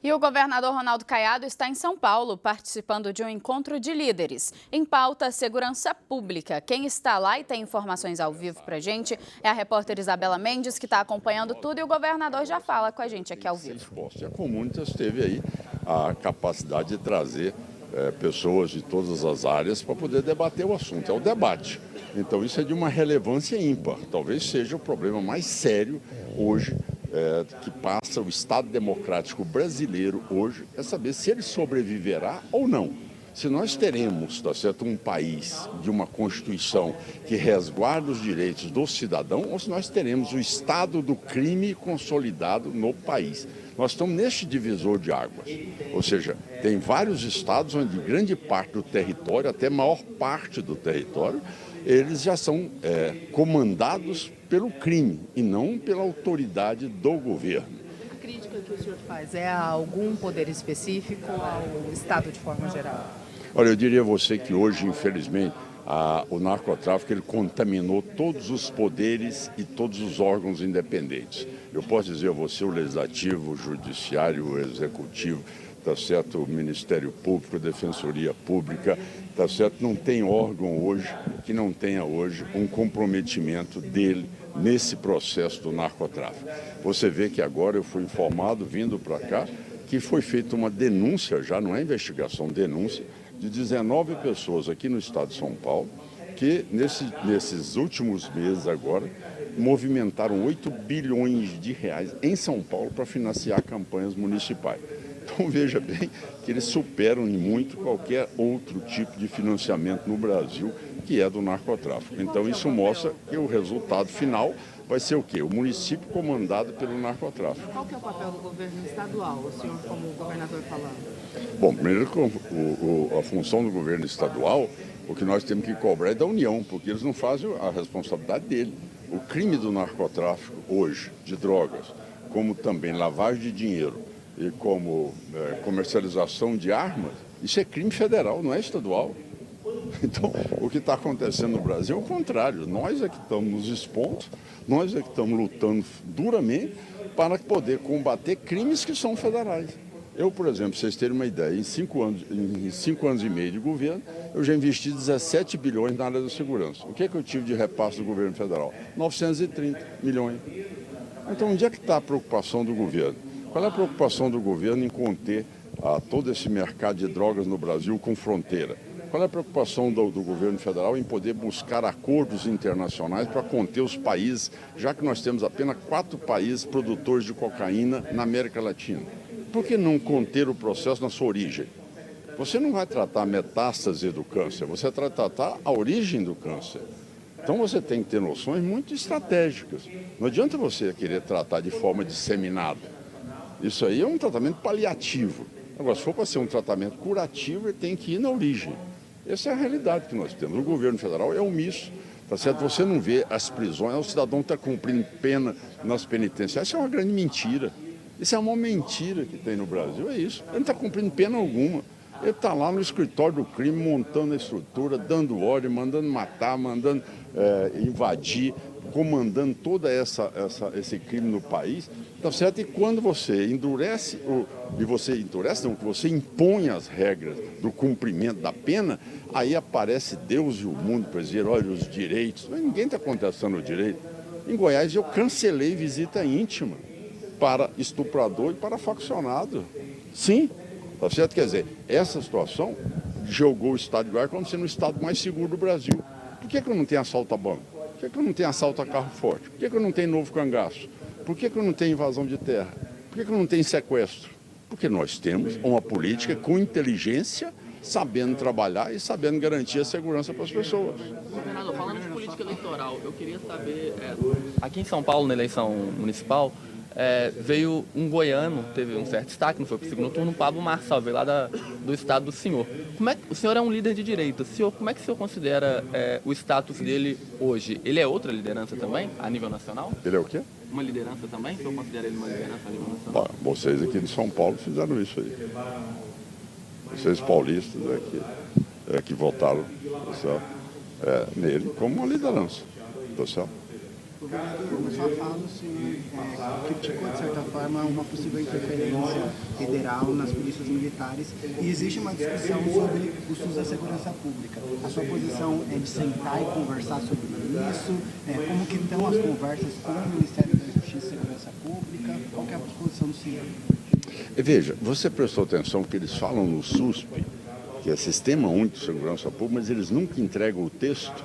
E o governador Ronaldo Caiado está em São Paulo, participando de um encontro de líderes. Em pauta, segurança pública. Quem está lá e tem informações ao vivo para a gente é a repórter Isabela Mendes, que está acompanhando tudo, e o governador já fala com a gente aqui ao vivo. E a Comunitas teve aí a capacidade de trazer pessoas de todas as áreas para poder debater o assunto. É o debate. Então isso é de uma relevância ímpar. Talvez seja o problema mais sério hoje que passa o Estado Democrático brasileiro hoje, é saber se ele sobreviverá ou não. Se nós teremos, tá certo, um país de uma Constituição que resguarda os direitos do cidadão, ou se nós teremos o estado do crime consolidado no país. Nós estamos neste divisor de águas, ou seja, tem vários estados onde grande parte do território, até maior parte do território, eles já são comandados pelo crime e não pela autoridade do governo. A crítica que o senhor faz é a algum poder específico ou ao Estado de forma geral? Olha, eu diria a você que hoje, infelizmente, o narcotráfico ele contaminou todos os poderes e todos os órgãos independentes. Eu posso dizer a você, o Legislativo, o Judiciário, o Executivo, tá certo, o Ministério Público, a Defensoria Pública, tá certo, não tem órgão hoje que não tenha hoje um comprometimento dele nesse processo do narcotráfico. Você vê que agora eu fui informado, vindo para cá, que foi feita uma denúncia, já não é investigação, denúncia, de 19 pessoas aqui no estado de São Paulo, que nesses últimos meses agora, movimentaram 8 bilhões de reais em São Paulo para financiar campanhas municipais. Então veja bem que eles superam em muito qualquer outro tipo de financiamento no Brasil, que é do narcotráfico. Então isso mostra que o resultado final vai ser o quê? O município comandado pelo narcotráfico. Qual que é o papel do governo estadual, o senhor como governador falando? Bom, primeiro a função do governo estadual, o que nós temos que cobrar é da União, porque eles não fazem a responsabilidade dele. O crime do narcotráfico hoje, de drogas, como também lavagem de dinheiro e como comercialização de armas, isso é crime federal, não é estadual. Então, o que está acontecendo no Brasil é o contrário. Nós é que estamos nos expondo, nós é que estamos lutando duramente para poder combater crimes que são federais. Eu, por exemplo, para vocês terem uma ideia, em 5 anos e meio de governo, eu já investi 17 bilhões na área da segurança. O que é que eu tive de repasse do governo federal? 930 milhões. Então, onde é que está a preocupação do governo? Qual é a preocupação do governo em conter todo esse mercado de drogas no Brasil com fronteira? Qual é a preocupação do governo federal em poder buscar acordos internacionais para conter os países, já que nós temos apenas 4 países produtores de cocaína na América Latina? Por que não conter o processo na sua origem? Você não vai tratar a metástase do câncer, você vai tratar a origem do câncer. Então você tem que ter noções muito estratégicas. Não adianta você querer tratar de forma disseminada. Isso aí é um tratamento paliativo. Agora, se for para ser um tratamento curativo, ele tem que ir na origem. Essa é a realidade que nós temos. O governo federal é omisso, tá certo? Você não vê as prisões, o cidadão está cumprindo pena nas penitenciárias. Isso é uma grande mentira. Isso é uma mentira que tem no Brasil, é isso. Ele não está cumprindo pena alguma. Ele está lá no escritório do crime, montando a estrutura, dando ordem, mandando matar, mandando invadir, comandando todo esse crime no país, tá certo? E quando você endurece, você impõe as regras do cumprimento da pena, aí aparece Deus e o mundo para dizer, olha, os direitos. Mas ninguém está contestando o direito. Em Goiás eu cancelei visita íntima para estuprador e para faccionado. Sim, tá certo? Quer dizer, essa situação jogou o estado de Goiás como sendo o estado mais seguro do Brasil. Por que eu não tenho assalto a banco? Por que eu não tenho assalto a carro forte? Por que eu não tenho novo cangaço? Por que eu não tenho invasão de terra? Por que eu não tenho sequestro? Porque nós temos uma política com inteligência, sabendo trabalhar e sabendo garantir a segurança para as pessoas. Governador, falando de política eleitoral, eu queria saber, aqui em São Paulo, na eleição municipal, veio um goiano, teve um certo destaque, não foi para o segundo turno, Pablo Marçal, veio lá do estado do senhor. O senhor é um líder de direita, como é que o senhor considera o status dele hoje? Ele é outra liderança também, a nível nacional? Ele é o quê? Uma liderança também? O senhor considera ele uma liderança a nível nacional? Vocês aqui de São Paulo fizeram isso aí. Vocês paulistas que votaram, tá certo? Nele como uma liderança, tá certo? Governador, na sua fala, o senhor criticou, de certa forma, uma possível interferência federal nas polícias militares e existe uma discussão sobre o SUS da segurança pública. A sua posição é de sentar e conversar sobre isso? Como que estão as conversas com o Ministério da Justiça e Segurança Pública? Qual que é a posição do senhor? Veja, você prestou atenção que eles falam no SUSP, que é Sistema Único de Segurança Pública, mas eles nunca entregam o texto.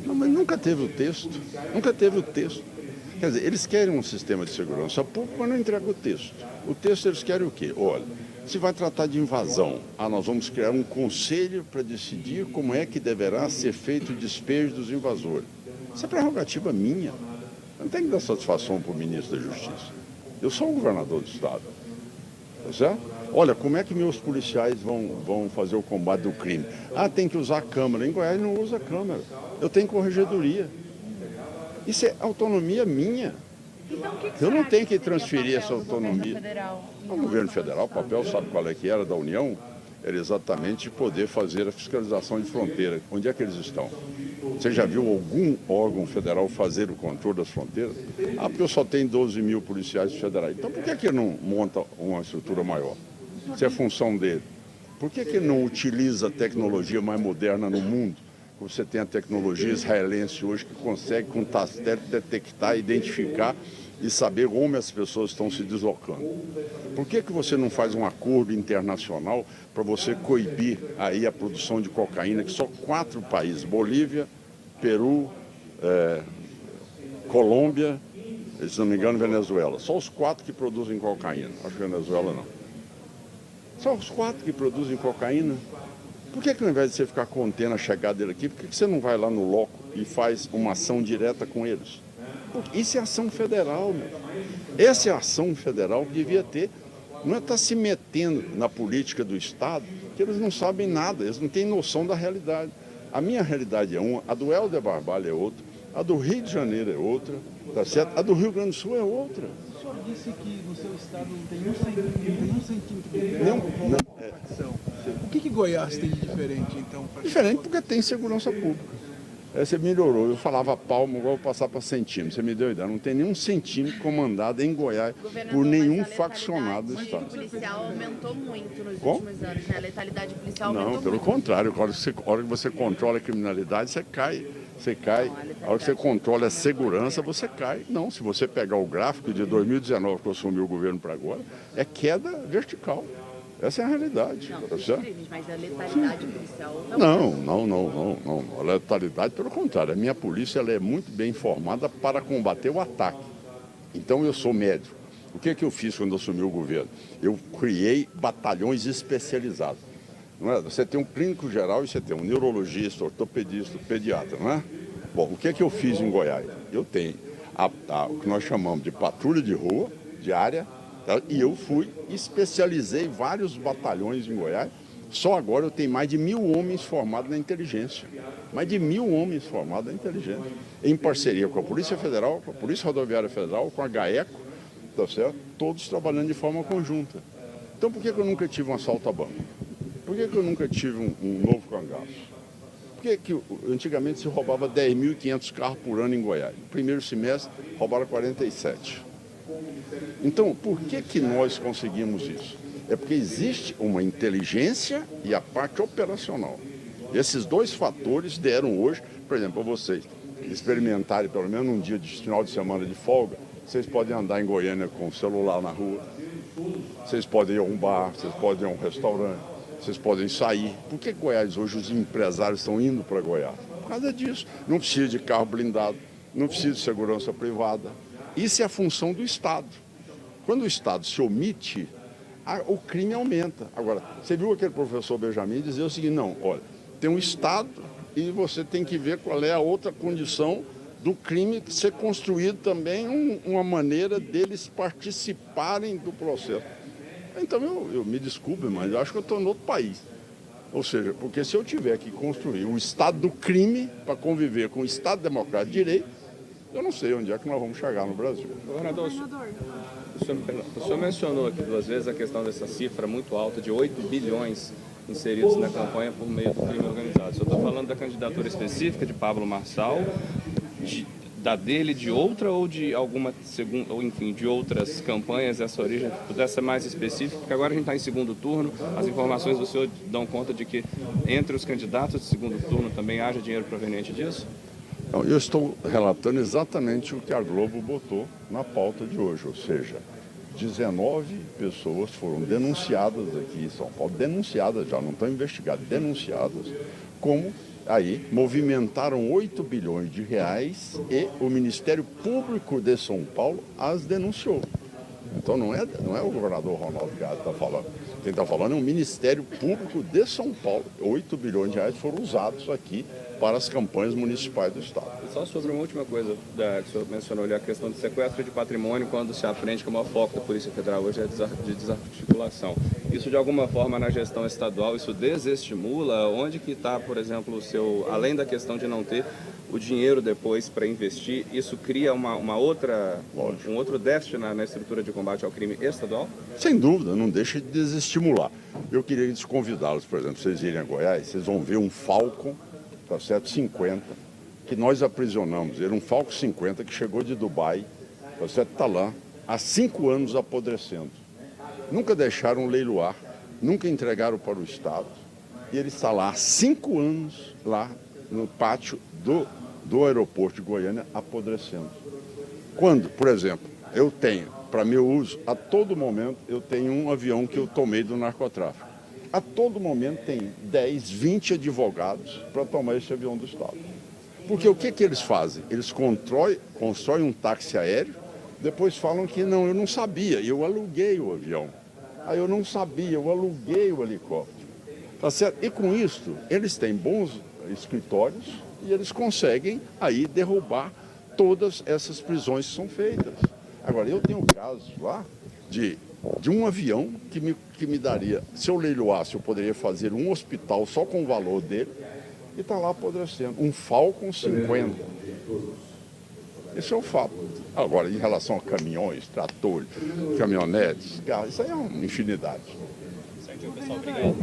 Não, mas nunca teve o texto. Nunca teve o texto. Quer dizer, eles querem um sistema de segurança pública, mas não entregam o texto. O texto eles querem o quê? Olha, se vai tratar de invasão, nós vamos criar um conselho para decidir como é que deverá ser feito o despejo dos invasores. Isso é prerrogativa minha. Eu não tenho que dar satisfação para o ministro da Justiça. Eu sou o governador do Estado. Tá certo? Olha, como é que meus policiais vão fazer o combate do crime? Tem que usar a câmera. Em Goiás não usa câmera. Eu tenho corregedoria. Isso é autonomia minha. Então, o que Eu não tenho que seria transferir o essa papel do governo autonomia. federal? O governo federal, o papel, sabe qual é que era da União? Era exatamente poder fazer a fiscalização de fronteira. Onde é que eles estão? Você já viu algum órgão federal fazer o controle das fronteiras? Porque eu só tenho 12 mil policiais federais. Então, por que não monta uma estrutura maior? Se é função dele. Por que não utiliza a tecnologia mais moderna no mundo? Você tem a tecnologia israelense hoje que consegue, com satélite, detectar, identificar e saber como as pessoas estão se deslocando. Por que você não faz um acordo internacional para você coibir aí a produção de cocaína, que só 4 países, Bolívia, Peru, Colômbia, se não me engano, Venezuela. Só os 4 que produzem cocaína. Acho que Venezuela não. Só os 4 que produzem cocaína. Por que ao invés de você ficar contendo a chegada dele aqui, por que você não vai lá no loco e faz uma ação direta com eles? Porque isso é ação federal, meu. Essa é a ação federal que devia ter. Não é estar se metendo na política do Estado, que eles não sabem nada, eles não têm noção da realidade. A minha realidade é uma, a do Helder Barbalho é outra, a do Rio de Janeiro é outra, tá certo? A do Rio Grande do Sul é outra. O senhor disse que no seu estado não tem um centímetro de facção. O que Goiás tem de diferente, então? Diferente porque tem segurança pública. Você melhorou, eu falava palmo, agora eu vou passar para centímetro. Você me deu ideia, não tem nenhum centímetro comandado em Goiás por nenhum faccionado do Estado. A policial aumentou muito nos Como? últimos anos, né? A letalidade policial aumentou Não, pelo muito. contrário, a hora que você controla a criminalidade, você cai. Você cai. A hora que você controla a segurança, você cai. Não, se você pegar o gráfico de 2019 que eu assumi o governo para agora, é queda vertical. Essa é a realidade. Não, Tá dos certo? crimes, mas a letalidade policial Não. A letalidade, pelo contrário. A minha polícia ela é muito bem informada para combater o ataque. Então, eu sou médico. O que eu fiz quando eu assumi o governo? Eu criei batalhões especializados. Não é? Você tem um clínico geral e você tem um neurologista, ortopedista, pediatra, não é? Bom, o que eu fiz em Goiás? Eu tenho o que nós chamamos de patrulha de rua, diária, tá? E eu especializei vários batalhões em Goiás. Só agora eu tenho mais de 1.000 homens formados na inteligência. Mais de 1.000 homens formados na inteligência. Em parceria com a Polícia Federal, com a Polícia Rodoviária Federal, com a GAECO, tá certo? Todos trabalhando de forma conjunta. Então por que eu nunca tive um assalto a banco? Por que eu nunca tive um novo cangaço? Por que antigamente se roubava 10.500 carros por ano em Goiás? No primeiro semestre roubaram 47. Então, por que nós conseguimos isso? É porque existe uma inteligência e a parte operacional. Esses 2 fatores deram hoje, por exemplo, para vocês experimentarem pelo menos um dia de final de semana de folga, vocês podem andar em Goiânia com o celular na rua, vocês podem ir a um bar, vocês podem ir a um restaurante, vocês podem sair. Por que Goiás hoje os empresários estão indo para Goiás? Por causa disso. Não precisa de carro blindado, não precisa de segurança privada. Isso é a função do Estado. Quando o Estado se omite, o crime aumenta. Agora, você viu aquele professor Benjamin dizer o seguinte, não, olha, tem um Estado e você tem que ver qual é a outra condição do crime ser construído também uma maneira deles participarem do processo. Então, eu me desculpe, mas eu acho que eu estou em outro país. Ou seja, porque se eu tiver que construir o Estado do crime para conviver com o Estado democrático de direito, eu não sei onde é que nós vamos chegar no Brasil. Governador, o senhor mencionou aqui 2 vezes a questão dessa cifra muito alta de 8 bilhões inseridos na campanha por meio do crime organizado. Eu estou falando da candidatura específica de Pablo Marçal, da dele, de outra ou de alguma segunda, ou enfim, de outras campanhas dessa origem, pudesse ser mais específico, porque agora a gente está em segundo turno, as informações do senhor dão conta de que entre os candidatos de segundo turno também haja dinheiro proveniente disso? Eu estou relatando exatamente o que a Globo botou na pauta de hoje, ou seja, 19 pessoas foram denunciadas aqui em São Paulo, denunciadas já, não estão investigadas, denunciadas, como aí movimentaram 8 bilhões de reais e o Ministério Público de São Paulo as denunciou. Então não é o governador Ronaldo Caiado que está falando. Quem está falando é o Ministério Público de São Paulo. 8 bilhões de reais foram usados aqui para as campanhas municipais do Estado. E só sobre uma última coisa que o senhor mencionou ali, a questão de sequestro de patrimônio, quando se aprende que o maior foco da Polícia Federal hoje é de desarticulação. Isso, de alguma forma, na gestão estadual, isso desestimula? Onde que está, por exemplo, além da questão de não ter o dinheiro depois para investir, isso cria um outro déficit na estrutura de combate ao crime estadual? Sem dúvida, não deixa de desestimular. Eu queria desconvidá-los, por exemplo, vocês irem a Goiás, vocês vão ver um Falcon, tá certo, 50, que nós aprisionamos. Era um Falcon 50 que chegou de Dubai, tá certo, está lá, há 5 anos apodrecendo. Nunca deixaram leiloar, nunca entregaram para o Estado, e ele está lá há 5 anos, lá no pátio do aeroporto de Goiânia, apodrecendo. Quando, por exemplo, eu tenho, para meu uso, a todo momento, eu tenho um avião que eu tomei do narcotráfico. A todo momento tem 10, 20 advogados para tomar esse avião do Estado. Porque o que eles fazem? Eles constroem um táxi aéreo, depois falam que não, eu não sabia, eu aluguei o avião. Aí eu não sabia, eu aluguei o helicóptero. Tá certo? E com isso, eles têm bons escritórios e eles conseguem aí derrubar todas essas prisões que são feitas. Agora, eu tenho casos lá de um avião que me daria, se eu leiloasse, eu poderia fazer um hospital só com o valor dele, e está lá apodrecendo. Um Falcon 50. Esse é o fato. Agora, em relação a caminhões, tratores, caminhonetes, carros, isso aí é uma infinidade. Pessoal, obrigado.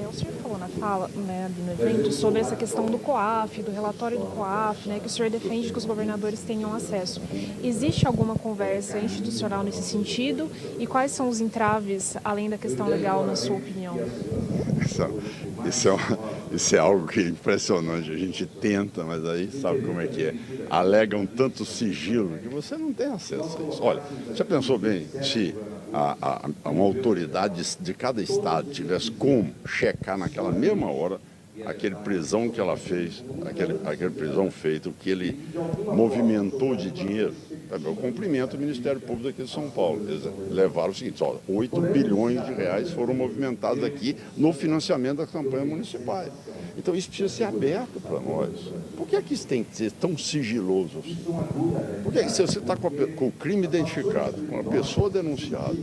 O senhor falou na fala, né, ali no evento, sobre essa questão do COAF, do relatório do COAF, né, que o senhor defende que os governadores tenham acesso. Existe alguma conversa institucional nesse sentido? E quais são os entraves, além da questão legal, na sua opinião? Isso é algo que é impressionante. A gente tenta, mas aí sabe como é que é. Alegam tanto sigilo que você não tem acesso a isso. Olha, já pensou bem se uma autoridade de cada estado tivesse como checar naquela mesma hora aquele prisão que ela fez, aquele prisão feito, o que ele movimentou de dinheiro? Eu cumprimento o Ministério Público aqui de São Paulo. Eles levaram o seguinte, 8 bilhões de reais foram movimentados aqui no financiamento das campanhas municipais. Então isso precisa ser aberto para nós. Por que isso tem que ser tão sigiloso assim? Porque se você está com o crime identificado, com a pessoa denunciada,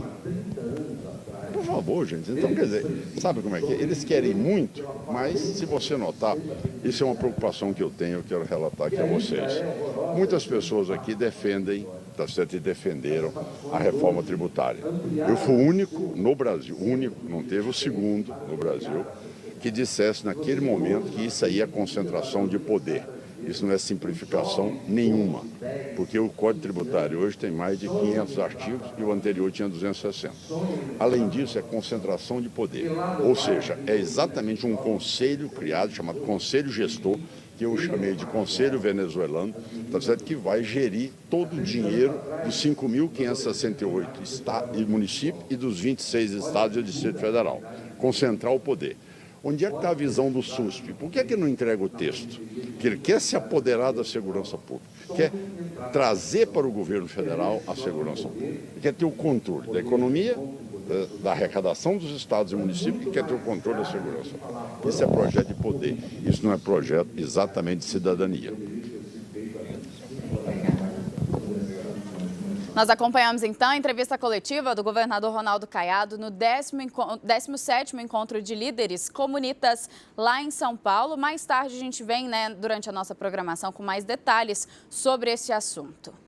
por favor, gente. Então, quer dizer, sabe como é que é? Eles querem muito, mas se você notar, isso é uma preocupação que eu tenho, eu quero relatar aqui a vocês. Muitas pessoas aqui defendem, tá certo, e defenderam a reforma tributária. Eu fui o único no Brasil, não teve o segundo no Brasil, que dissesse naquele momento que isso aí é concentração de poder. Isso não é simplificação nenhuma, porque o Código Tributário hoje tem mais de 500 artigos e o anterior tinha 260. Além disso, é concentração de poder, ou seja, é exatamente um conselho criado, chamado Conselho Gestor, que eu chamei de Conselho Venezuelano, tá certo? Que vai gerir todo o dinheiro dos 5.568 municípios e dos 26 estados e o Distrito Federal. Concentrar o poder. Onde é que está a visão do SUSP? Por que ele não entrega o texto? Porque ele quer se apoderar da segurança pública, quer trazer para o governo federal a segurança pública, quer ter o controle da economia, da arrecadação dos estados e municípios, e quer ter o controle da segurança pública. Isso é projeto de poder, isso não é projeto exatamente de cidadania. Nós acompanhamos, então, a entrevista coletiva do governador Ronaldo Caiado no 17º Encontro de Líderes Comunitas lá em São Paulo. Mais tarde a gente vem, durante a nossa programação, com mais detalhes sobre esse assunto.